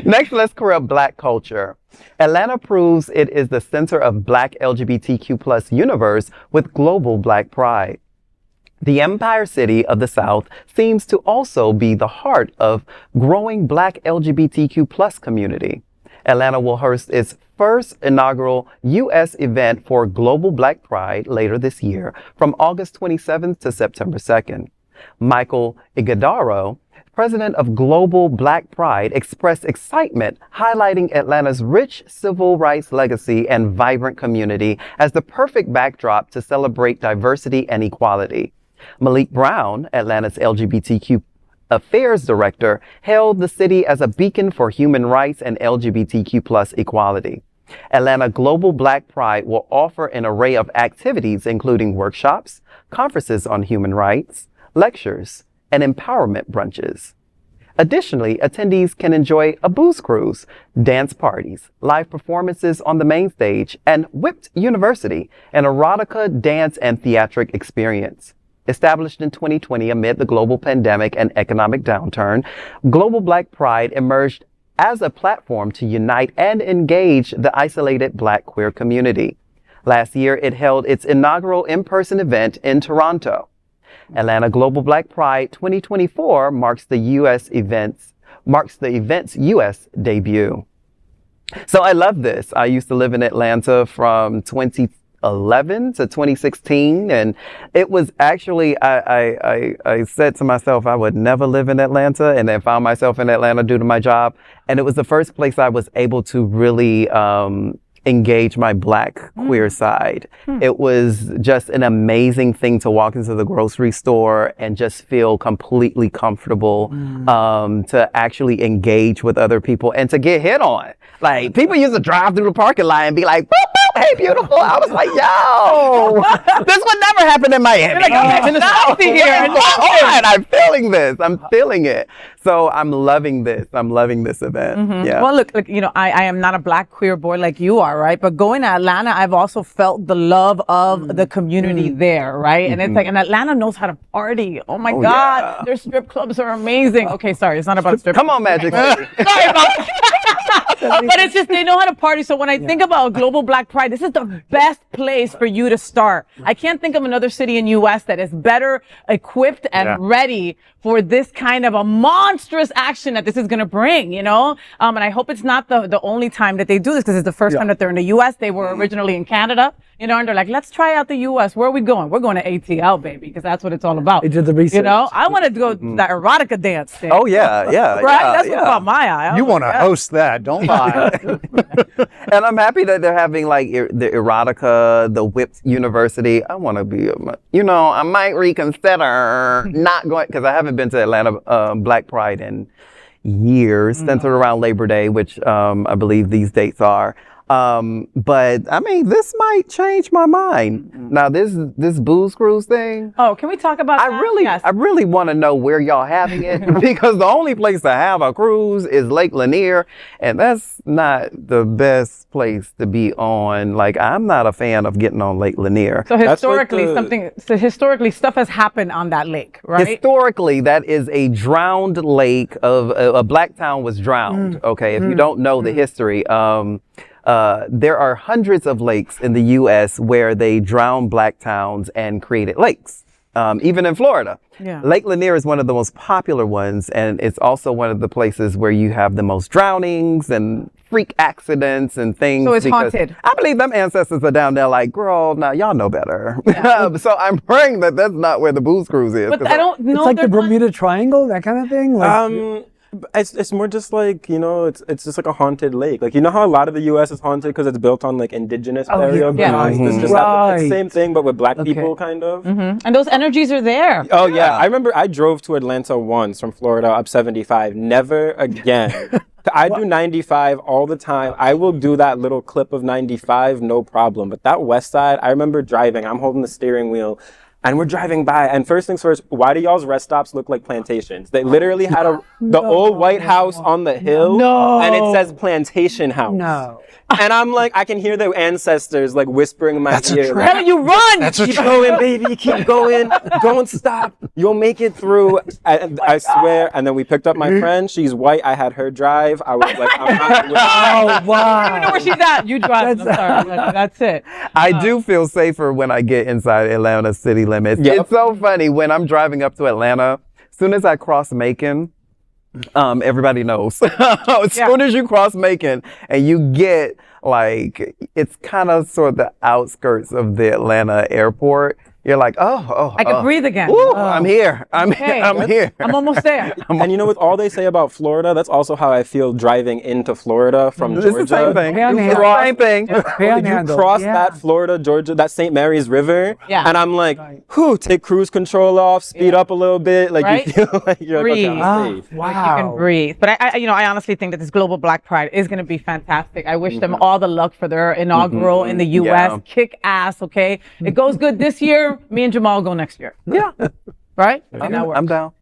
Next, let's cover up Black culture. Atlanta proves it is the center of Black LGBTQ plus universe with global Black pride. The Empire City of the South seems to also be the heart of growing Black LGBTQ plus community. Atlanta will host its first inaugural U.S. event for Global Black Pride later this year from August 27th to September 2nd. Micheal Ighodaro, president of Global Black Pride, expressed excitement highlighting Atlanta's rich civil rights legacy and vibrant community as the perfect backdrop to celebrate diversity and equality. Malik Brown, Atlanta's LGBTQ Affairs Director, hailed the city as a beacon for human rights and LGBTQ plus equality. Atlanta Global Black Pride will offer an array of activities, including workshops, conferences on human rights, lectures, and empowerment brunches. Additionally, attendees can enjoy a booze cruise, dance parties, live performances on the main stage, and Whipped University, an erotica, dance, and theatric experience. Established in 2020 amid the global pandemic and economic downturn, Global Black Pride emerged as a platform to unite and engage the isolated Black queer community. Last year, it held its inaugural in-person event in Toronto. Atlanta Global Black Pride 2024 marks the event's U.S. debut. So I love this. I used to live in Atlanta from 2011 to 2016, and it was actually, I said to myself I would never live in Atlanta, and then found myself in Atlanta due to my job, and it was the first place I was able to really engage my Black queer side. It was just an amazing thing to walk into the grocery store and just feel completely comfortable to actually engage with other people and to get hit on. Like, people used to drive through the parking lot and be like, boop, boop, hey, beautiful. I was like, yo, this would never happen in Miami. Like, I'm in the South here. I'm feeling this. I'm feeling it. So I'm loving this. I'm loving this event. Yeah. Well, look, you know, I am not a Black queer boy like you are, right? But going to Atlanta, I've also felt the love of the community there, right? And it's like, and Atlanta knows how to party. Oh my God, yeah. their strip clubs are amazing. Okay, sorry, it's not about strip Come on, Magic. Sorry about but it's just, they know how to party. So when I think about Global Black Pride, this is the best place for you to start. I can't think of another city in U.S. that is better equipped and ready for this kind of a monstrous action that this is going to bring, you know? And I hope it's not the only time that they do this, because it's the first time that they're in the U.S. They were originally in Canada, you know, and they're like, let's try out the U.S. Where are we going? We're going to ATL, baby, because that's what it's all about. They did the research. You know, I want to go to that erotica dance thing. Oh, yeah, yeah. Right? That's what's about my eye. You want to host that, don't lie. And I'm happy that they're having like the Erotica, the Whipped University. I want to be, you know, I might reconsider not going, because I haven't been to Atlanta Black Pride in years, centered around Labor Day, which I believe these dates are. But I mean, this might change my mind. Now, this booze cruise thing. Oh, can we talk about that? I really want to know where y'all having it, because the only place to have a cruise is Lake Lanier, and that's not the best place to be on. Like, I'm not a fan of getting on Lake Lanier. So historically, stuff has happened on that lake, right? Historically, that is a drowned lake of a black town was drowned. Okay, if you don't know the history, there are hundreds of lakes in the U.S. where they drown black towns and created lakes, even in Florida. Yeah. Lake Lanier is one of the most popular ones, and it's also one of the places where you have the most drownings and freak accidents and things. So it's haunted. I believe them ancestors are down there like, girl, now y'all know better. Yeah. So I'm praying that that's not where the booze cruise is. But I don't know. It's like the Bermuda Triangle, that kind of thing? Like, it's more just like, you know, it's just like a haunted lake. Like, you know how a lot of the U.S. is haunted because it's built on like indigenous area? It's just like the same thing, but with black people, kind of. And those energies are there. Oh, yeah. I remember I drove to Atlanta once from Florida up 75. Never again. I do 95 all the time. I will do that little clip of 95, no problem. But that west side, I remember driving. I'm holding the steering wheel. And we're driving by, and first things first, why do y'all's rest stops look like plantations? They literally had the old White House on the hill, and it says Plantation House. No. And I'm like, I can hear the ancestors like whispering in my ear. Like, Telling you run. keep going, baby. Keep going. Don't stop. You'll make it through. I swear. And then we picked up my friend. She's white. I had her drive. I was like, I'm not. Oh, wow. I don't even know where she's at. You drive. I'm sorry. That's it. I do feel safer when I get inside Atlanta city limits. Yep. It's so funny when I'm driving up to Atlanta, as soon as I cross Macon, everybody knows. As soon as you cross Macon and you get like, it's kind of sort of the outskirts of the Atlanta airport. You're like, I can breathe again. I'm here. I'm here. I'm almost there. And you know, with all they say about Florida, that's also how I feel driving into Florida from It's Georgia. the same thing. Panhandle. Same thing. You Panhandle. cross Yeah. that Florida, Georgia, that St. Mary's River, Yeah. and I'm like, whew, take cruise control off, speed up a little bit, like Right? you feel like you're like, okay, I'm safe. Wow. You can breathe. But I honestly think that this global Black Pride is going to be fantastic. I wish them all the luck for their inaugural in the U.S. Yeah. Kick ass. Okay, it goes good this year. Me and Jamal go next year. Yeah. Right? I'm down.